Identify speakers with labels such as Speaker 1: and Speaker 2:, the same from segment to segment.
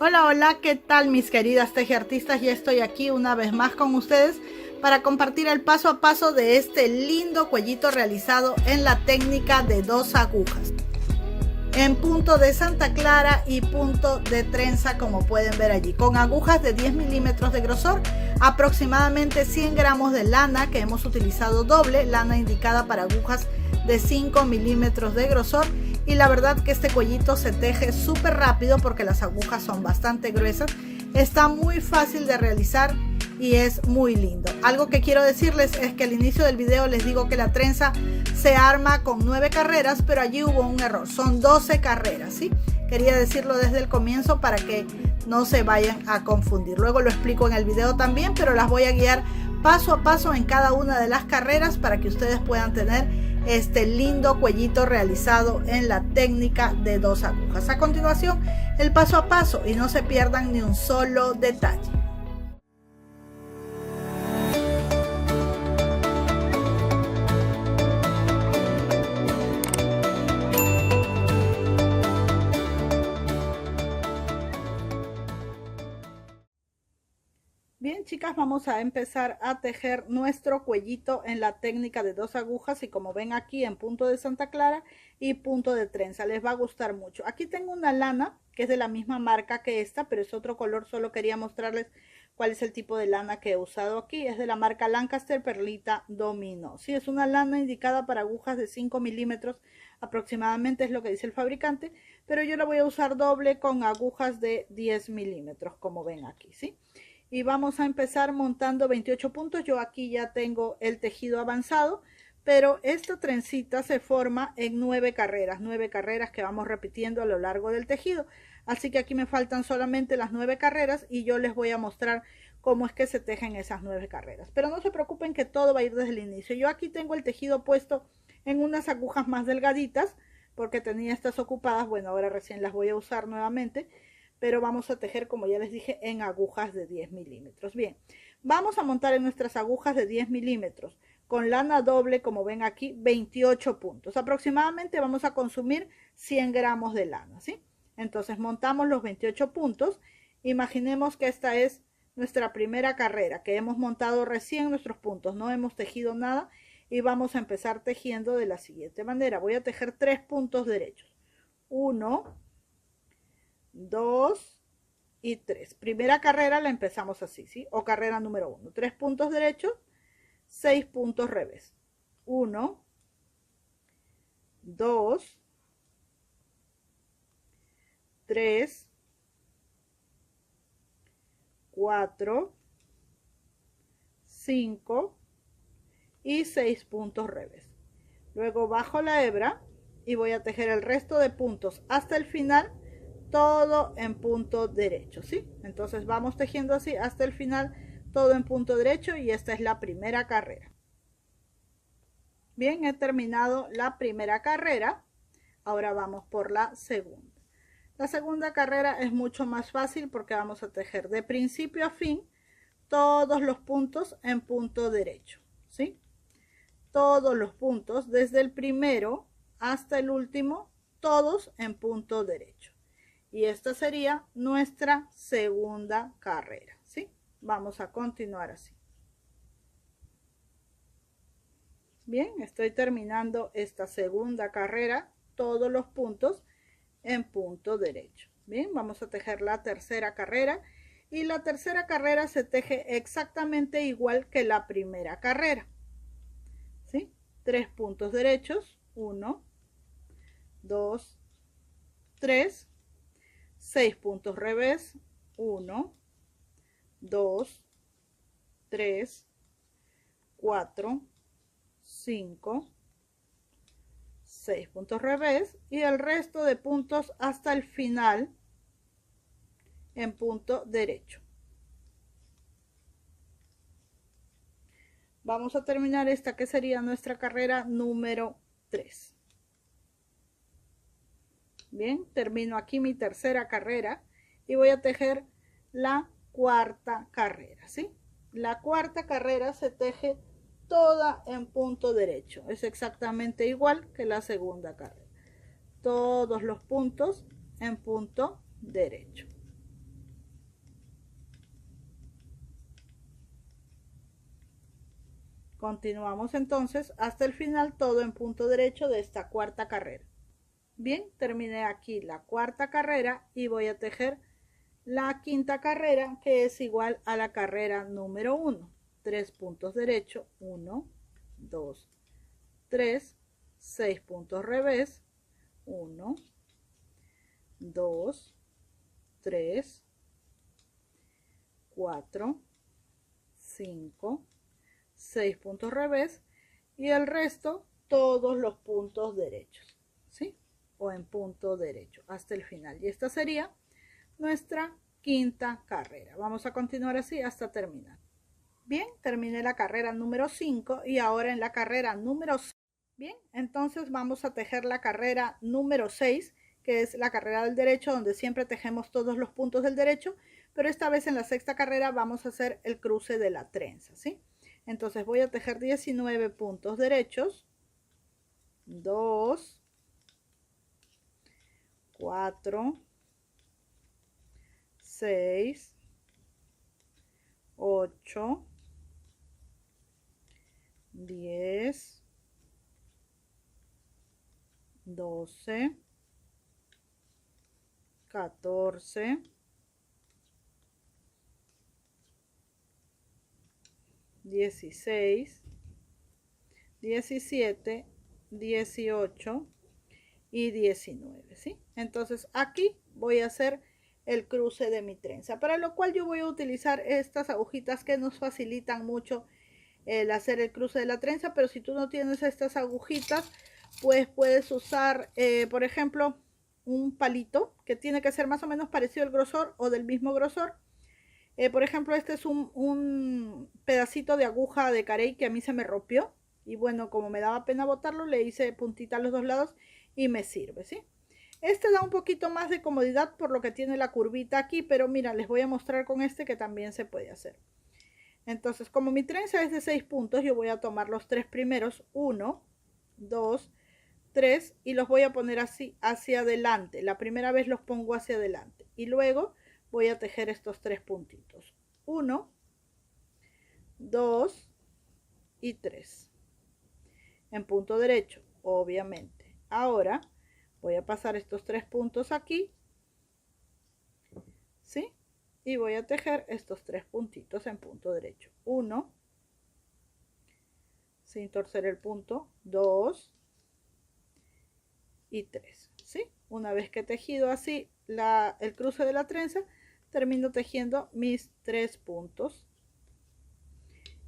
Speaker 1: Hola, hola, ¿qué tal mis queridas tejiartistas? Ya estoy aquí una vez más con ustedes para compartir el paso a paso de este lindo cuellito realizado en la técnica de 2 agujas. En punto de Santa Clara y punto de trenza, como pueden ver allí, con agujas de 10 milímetros de grosor, aproximadamente 100 gramos de lana que hemos utilizado doble, lana indicada para agujas de 5 milímetros de grosor. Y la verdad que este cuellito se teje súper rápido porque las agujas son bastante gruesas, está muy fácil de realizar y es muy lindo. Algo que quiero decirles es que al inicio del video les digo que la trenza se arma con 9 carreras, pero allí hubo un error, son 12 carreras, ¿sí? Quería decirlo desde el comienzo para que no se vayan a confundir. Luego lo explico en el video también, pero las voy a guiar paso a paso en cada una de las carreras para que ustedes puedan tener este lindo cuellito realizado en la técnica de 2 agujas. A continuación, el paso a paso y no se pierdan ni un solo detalle. Bien, chicas, vamos a empezar a tejer nuestro cuellito en la técnica de 2 agujas y como ven aquí en punto de Santa Clara y punto de trenza, les va a gustar mucho. Aquí tengo una lana que es de la misma marca que esta, pero es otro color, solo quería mostrarles cuál es el tipo de lana que he usado aquí. Es de la marca Lancaster Perlita Domino. Sí, es una lana indicada para agujas de 5 milímetros aproximadamente, es lo que dice el fabricante, pero yo la voy a usar doble con agujas de 10 milímetros, como ven aquí, ¿sí? Y vamos a empezar montando 28 puntos. Yo aquí ya tengo el tejido avanzado, pero esta trencita se forma en 9 carreras que vamos repitiendo a lo largo del tejido. Así que aquí me faltan solamente las 9 carreras y yo les voy a mostrar cómo es que se tejen esas 9 carreras. Pero no se preocupen que todo va a ir desde el inicio. Yo aquí tengo el tejido puesto en unas agujas más delgaditas porque tenía estas ocupadas. Bueno, ahora recién las voy a usar nuevamente, pero vamos a tejer, como ya les dije, en agujas de 10 milímetros. Bien, vamos a montar en nuestras agujas de 10 milímetros con lana doble, como ven aquí, 28 puntos. Aproximadamente vamos a consumir 100 gramos de lana, ¿sí? Entonces montamos los 28 puntos. Imaginemos que esta es nuestra primera carrera, que hemos montado recién nuestros puntos, no hemos tejido nada y vamos a empezar tejiendo de la siguiente manera. Voy a tejer 3 puntos derechos. 1, 2 y 3. Primera carrera la empezamos así, ¿sí? O carrera número 1. 3 puntos derechos, 6 puntos revés. 1, 2, 3, 4, 5 y 6 puntos revés. Luego bajo la hebra y voy a tejer el resto de puntos hasta el final, todo en punto derecho, ¿sí? Entonces vamos tejiendo así hasta el final, todo en punto derecho, y esta es la primera carrera. Bien, he terminado la primera carrera. Ahora vamos por la segunda. La segunda carrera es mucho más fácil porque vamos a tejer de principio a fin todos los puntos en punto derecho, ¿sí? Todos los puntos, desde el primero hasta el último, todos en punto derecho. Y esta sería nuestra segunda carrera, ¿sí? Vamos a continuar así. Bien, estoy terminando esta segunda carrera, todos los puntos en punto derecho. Bien, vamos a tejer la tercera carrera y la tercera carrera se teje exactamente igual que la primera carrera, ¿sí? 3 puntos derechos, 1, 2, 3, 6 puntos revés, 1, 2, 3, 4, 5, 6 puntos revés y el resto de puntos hasta el final en punto derecho. Vamos a terminar esta que sería nuestra carrera número 3. Bien, termino aquí mi tercera carrera y voy a tejer la cuarta carrera, ¿sí? La cuarta carrera se teje toda en punto derecho. Es exactamente igual que la segunda carrera. Todos los puntos en punto derecho. Continuamos entonces hasta el final, todo en punto derecho de esta cuarta carrera. Bien, terminé aquí la cuarta carrera y voy a tejer la quinta carrera, que es igual a la carrera número 1. 3 puntos derecho, 1, 2, 3, 6 puntos revés, 1, 2, 3, 4, 5, 6 puntos revés y el resto todos los puntos derechos, ¿sí? O en punto derecho hasta el final. Y esta sería nuestra quinta carrera. Vamos a continuar así hasta terminar. Bien, terminé la carrera número 5 y ahora en la carrera número 6. Bien, entonces vamos a tejer la carrera número 6, que es la carrera del derecho, donde siempre tejemos todos los puntos del derecho, pero esta vez en la sexta carrera vamos a hacer el cruce de la trenza, ¿sí? Entonces voy a tejer 19 puntos derechos, 2, 4, 6, 8, 10, 12, 14, 16, 17, 18 y 19, ¿sí? Entonces aquí voy a hacer el cruce de mi trenza, para lo cual yo voy a utilizar estas agujitas que nos facilitan mucho el hacer el cruce de la trenza, pero si tú no tienes estas agujitas, pues puedes usar, por ejemplo, un palito que tiene que ser más o menos parecido al grosor o del mismo grosor. Por ejemplo, este es un pedacito de aguja de carey que a mí se me rompió y bueno, como me daba pena botarlo, le hice puntita a los dos lados y me sirve, ¿sí? Este da un poquito más de comodidad por lo que tiene la curvita aquí, pero mira, les voy a mostrar con este que también se puede hacer. Entonces, como mi trenza es de 6 puntos, yo voy a tomar los 3 primeros, 1, 2, 3, y los voy a poner así hacia adelante. La primera vez los pongo hacia adelante y luego voy a tejer estos 3 puntitos. 1, 2 y 3. En punto derecho, obviamente. Ahora voy a pasar estos 3 puntos aquí, ¿sí? Y voy a tejer estos 3 puntitos en punto derecho. 1, sin torcer el punto, 2 y 3, ¿sí? Una vez que he tejido así el cruce de la trenza, termino tejiendo mis 3 puntos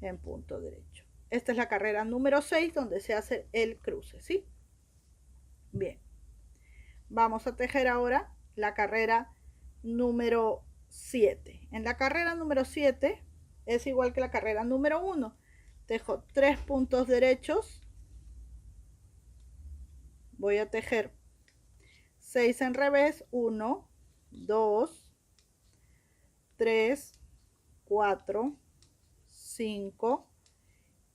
Speaker 1: en punto derecho. Esta es la carrera número 6 donde se hace el cruce, ¿sí? Bien, vamos a tejer ahora la carrera número 7. En la carrera número 7 es igual que la carrera número 1. Tejo 3 puntos derechos, voy a tejer 6 en revés, 1, 2, 3, 4, 5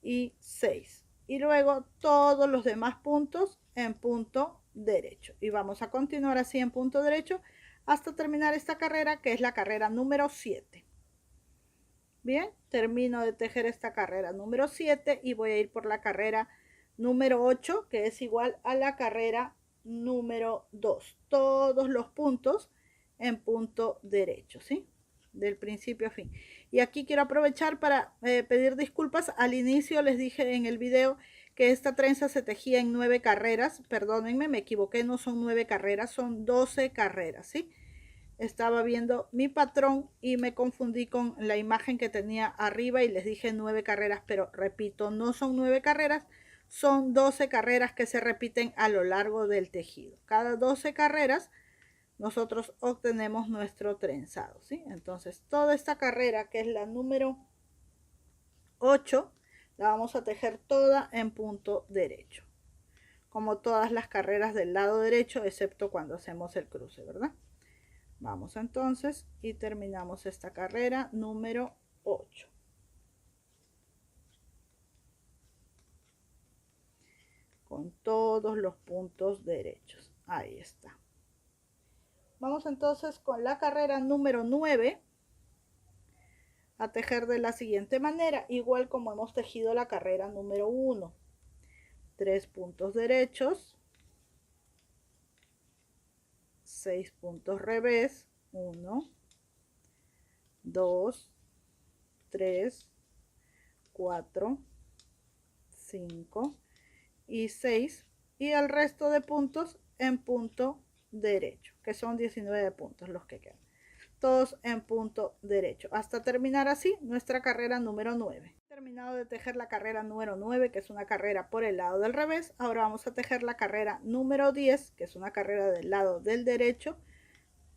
Speaker 1: y 6. Y luego todos los demás puntos en punto derecho. Y vamos a continuar así en punto derecho hasta terminar esta carrera, que es la carrera número 7. Bien, termino de tejer esta carrera número 7 y voy a ir por la carrera número 8, que es igual a la carrera número 2. Todos los puntos en punto derecho, ¿sí? Del principio a fin. Y aquí quiero aprovechar para pedir disculpas. Al inicio les dije en el video que esta trenza se tejía en 9 carreras. Perdónenme, me equivoqué, no son 9 carreras, son 12 carreras, ¿sí? Estaba viendo mi patrón y me confundí con la imagen que tenía arriba y les dije 9 carreras, pero repito, no son 9 carreras, son 12 carreras que se repiten a lo largo del tejido. Cada 12 carreras nosotros obtenemos nuestro trenzado, ¿sí? Entonces toda esta carrera, que es la número 8, la vamos a tejer toda en punto derecho, como todas las carreras del lado derecho, excepto cuando hacemos el cruce, ¿verdad? Vamos entonces y terminamos esta carrera número 8. Con todos los puntos derechos. Ahí está. Vamos entonces con la carrera número 9. a tejer de la siguiente manera, igual como hemos tejido la carrera número 1. 3 puntos derechos, 6 puntos revés, 1, 2, 3, 4, 5 y 6, y el resto de puntos en punto derecho, que son 19 puntos los que quedan, todos en punto derecho, hasta terminar así nuestra carrera número 9. Terminado de tejer la carrera número 9, que es una carrera por el lado del revés. Ahora vamos a tejer la carrera número 10, que es una carrera del lado del derecho.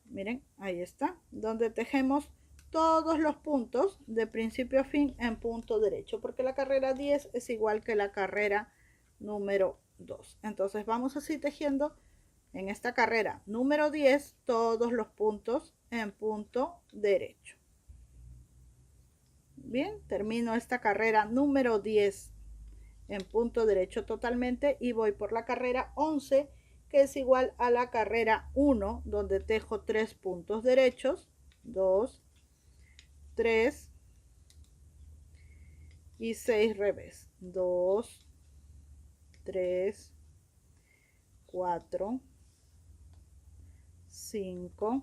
Speaker 1: Miren, ahí está, donde tejemos todos los puntos de principio a fin en punto derecho, porque la carrera 10 es igual que la carrera número 2. Entonces vamos así tejiendo en esta carrera número 10 todos los puntos en punto derecho. Bien, termino esta carrera número 10 en punto derecho totalmente y voy por la carrera 11, que es igual a la carrera 1, donde tejo 3 puntos derechos, 2, 3 y 6 revés, 2, 3, 4, 5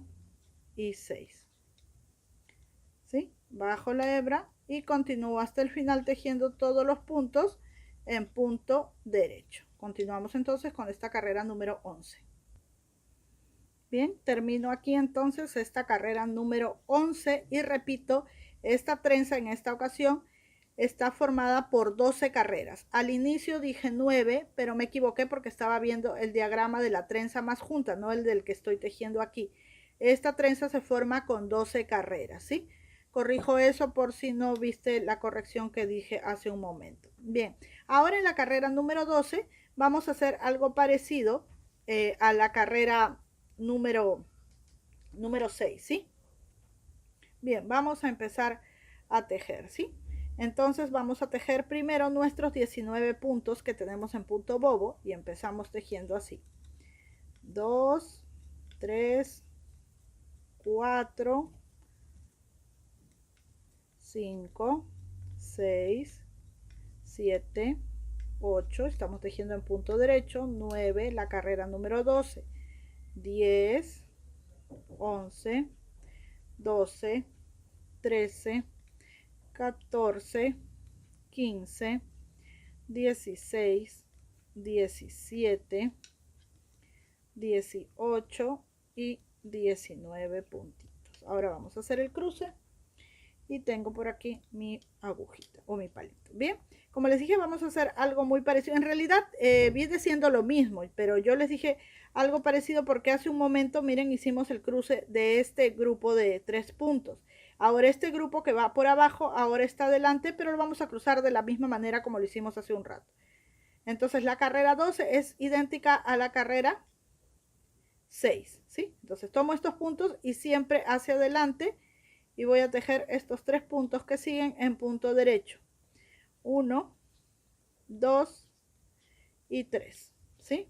Speaker 1: y 6. ¿Sí? Bajo la hebra y continúo hasta el final tejiendo todos los puntos en punto derecho. Continuamos entonces con esta carrera número 11. Bien, termino aquí entonces esta carrera número 11 y repito, esta trenza en esta ocasión está formada por 12 carreras. Al inicio dije 9, pero me equivoqué porque estaba viendo el diagrama de la trenza más junta, no el del que estoy tejiendo aquí. Esta trenza se forma con 12 carreras, ¿sí? Corrijo eso por si no viste la corrección que dije hace un momento. Bien, ahora en la carrera número 12 vamos a hacer algo parecido a la carrera número 6, ¿sí? Bien, vamos a empezar a tejer, ¿sí? Entonces vamos a tejer primero nuestros 19 puntos que tenemos en punto bobo y empezamos tejiendo así. 2, 3, 4, 5, 6, 7, 8, estamos tejiendo en punto derecho, 9, la carrera número 12, 10, 11, 12, 13, 14, 15, 16, 17, 18 y 19 puntitos. Ahora vamos a hacer el cruce y tengo por aquí mi agujita o mi palito. Bien, como les dije, vamos a hacer algo muy parecido. En realidad viene siendo lo mismo, pero yo les dije algo parecido porque hace un momento, miren, hicimos el cruce de este grupo de 3 puntos. Ahora este grupo que va por abajo ahora está adelante, pero lo vamos a cruzar de la misma manera como lo hicimos hace un rato. Entonces la carrera 12 es idéntica a la carrera 6, ¿sí? Entonces tomo estos puntos y siempre hacia adelante y voy a tejer estos 3 puntos que siguen en punto derecho. 1, 2 y 3, ¿sí?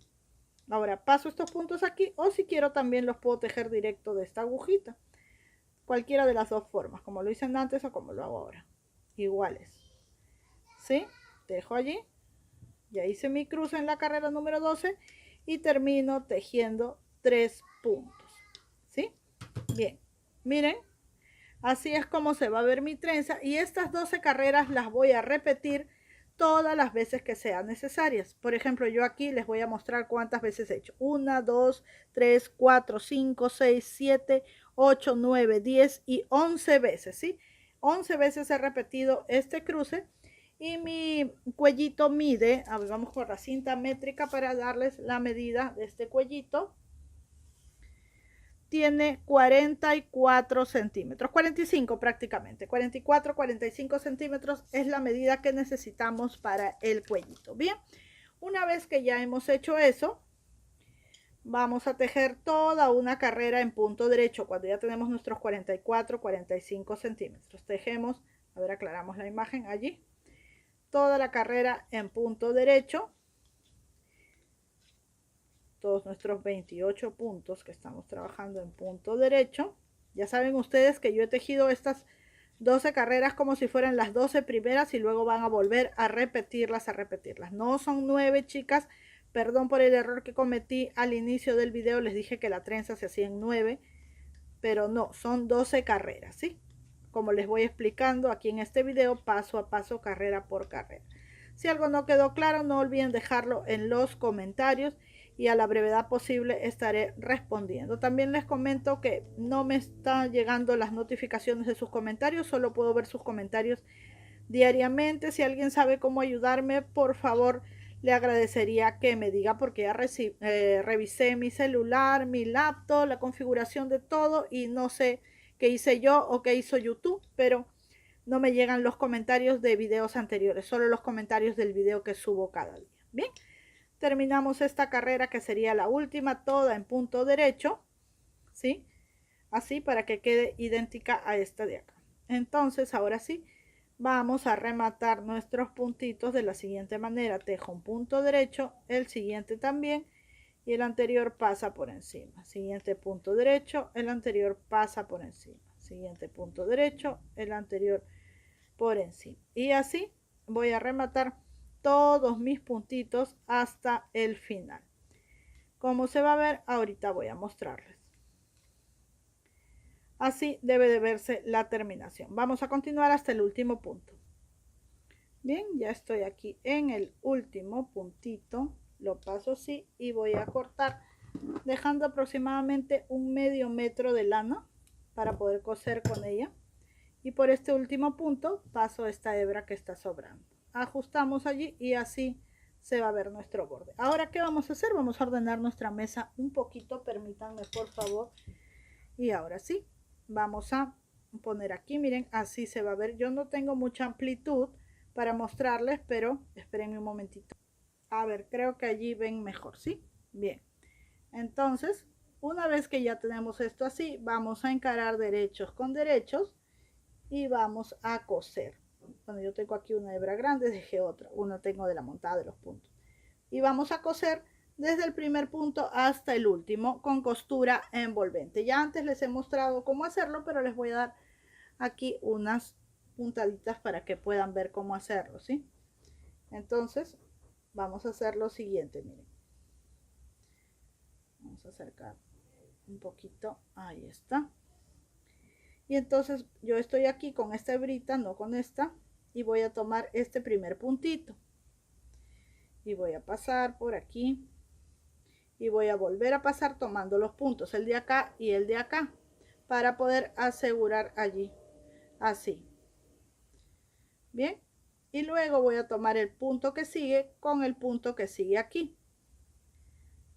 Speaker 1: Ahora paso estos puntos aquí, o si quiero también los puedo tejer directo de esta agujita. Cualquiera de las dos formas, como lo hice antes o como lo hago ahora. Iguales, ¿sí? Tejo allí. Ya hice mi cruce en la carrera número 12 y termino tejiendo 3 puntos, ¿sí? Bien, miren, así es como se va a ver mi trenza y estas 12 carreras las voy a repetir todas las veces que sean necesarias. Por ejemplo, yo aquí les voy a mostrar cuántas veces he hecho. 1, 2, 3, 4, 5, 6, 7, 8, 9, 10 y 11 veces, ¿sí? 11 veces he repetido este cruce y mi cuellito mide, a ver, vamos con la cinta métrica para darles la medida de este cuellito. Tiene 44 centímetros, 45 prácticamente, 44, 45 centímetros es la medida que necesitamos para el cuellito. Bien, una vez que ya hemos hecho eso, vamos a tejer toda una carrera en punto derecho cuando ya tenemos nuestros 44, 45 centímetros. Tejemos, a ver, aclaramos la imagen allí, toda la carrera en punto derecho. Todos nuestros 28 puntos que estamos trabajando en punto derecho. Ya saben ustedes que yo he tejido estas 12 carreras como si fueran las 12 primeras y luego van a volver a repetirlas, No son 9, chicas. Perdón por el error que cometí al inicio del video. Les dije que la trenza se hacía en 9, pero no, son 12 carreras, ¿sí? Como les voy explicando aquí en este video, paso a paso, carrera por carrera. Si algo no quedó claro, no olviden dejarlo en los comentarios y a la brevedad posible estaré respondiendo. También les comento que no me están llegando las notificaciones de sus comentarios, solo puedo ver sus comentarios diariamente. Si alguien sabe cómo ayudarme, por favor, le agradecería que me diga, porque ya revisé mi celular, mi laptop, la configuración de todo y no sé qué hice yo o qué hizo YouTube, pero no me llegan los comentarios de videos anteriores, solo los comentarios del video que subo cada día. Bien, terminamos esta carrera que sería la última, toda en punto derecho, ¿sí? Así para que quede idéntica a esta de acá. Entonces, ahora sí, vamos a rematar nuestros puntitos de la siguiente manera. Tejo un punto derecho, el siguiente también, y el anterior pasa por encima. Siguiente punto derecho, el anterior pasa por encima. Siguiente punto derecho, el anterior por encima. Y así voy a rematar todos mis puntitos hasta el final. Como se va a ver, ahorita voy a mostrarles. Así debe de verse la terminación. Vamos a continuar hasta el último punto. Bien, ya estoy aquí en el último puntito. Lo paso así y voy a cortar, dejando aproximadamente un medio metro de lana para poder coser con ella. Y por este último punto paso esta hebra que está sobrando. Ajustamos allí y así se va a ver nuestro borde. Ahora, ¿qué vamos a hacer? Vamos a ordenar nuestra mesa un poquito. Permítanme, por favor. Y ahora sí, vamos a poner aquí, miren, así se va a ver. Yo no tengo mucha amplitud para mostrarles, pero espérenme un momentito. A ver, creo que allí ven mejor, ¿sí? Bien. Entonces, una vez que ya tenemos esto así, vamos a encarar derechos con derechos y vamos a coser. Bueno, yo tengo aquí una hebra grande, dejé otra. Una tengo de la montada de los puntos. Y vamos a coser desde el primer punto hasta el último con costura envolvente. Ya antes les he mostrado cómo hacerlo, pero les voy a dar aquí unas puntaditas para que puedan ver cómo hacerlo, ¿sí? Entonces, vamos a hacer lo siguiente, miren. Vamos a acercar un poquito, ahí está. Y entonces yo estoy aquí con esta hebrita, no con esta, y voy a tomar este primer puntito. Y voy a pasar por aquí. Y voy a volver a pasar tomando los puntos, el de acá y el de acá, para poder asegurar allí, así. Bien. Y luego voy a tomar el punto que sigue con el punto que sigue aquí.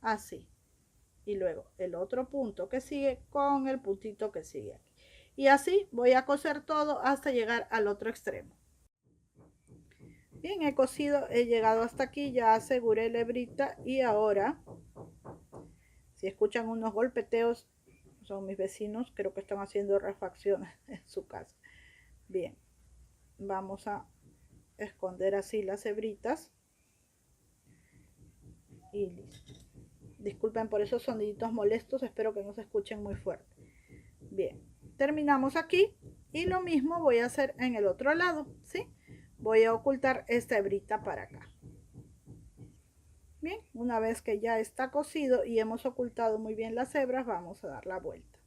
Speaker 1: Así. Y luego el otro punto que sigue con el puntito que sigue aquí. Y así voy a coser todo hasta llegar al otro extremo. Bien, he cosido, he llegado hasta aquí, ya aseguré la hebrita y ahora, si escuchan unos golpeteos, son mis vecinos, creo que están haciendo refacciones en su casa. Bien, vamos a esconder así las hebritas y listo. Disculpen por esos soniditos molestos, espero que no se escuchen muy fuerte. Bien, terminamos aquí y lo mismo voy a hacer en el otro lado, ¿sí? Voy a ocultar esta hebrita para acá. Bien, una vez que ya está cosido y hemos ocultado muy bien las hebras, vamos a dar la vuelta.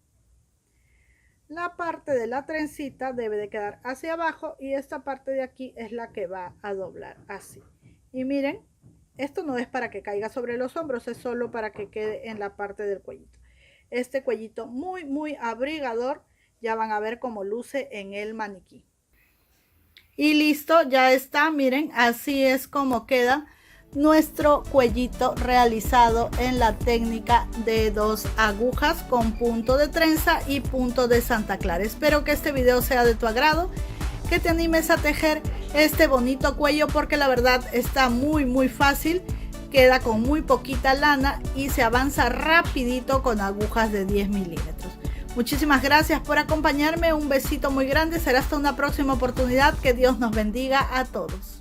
Speaker 1: La parte de la trencita debe de quedar hacia abajo y esta parte de aquí es la que va a doblar así. Y miren, esto no es para que caiga sobre los hombros, es solo para que quede en la parte del cuellito. Este cuellito muy abrigador, ya van a ver cómo luce en el maniquí. Y listo, ya está, miren, así es como queda nuestro cuellito realizado en la técnica de 2 agujas con punto de trenza y punto de Santa Clara. Espero que este video sea de tu agrado, que te animes a tejer este bonito cuello porque la verdad está muy fácil, queda con muy poquita lana y se avanza rapidito con agujas de 10 milímetros. Muchísimas gracias por acompañarme, un besito muy grande, será hasta una próxima oportunidad, que Dios nos bendiga a todos.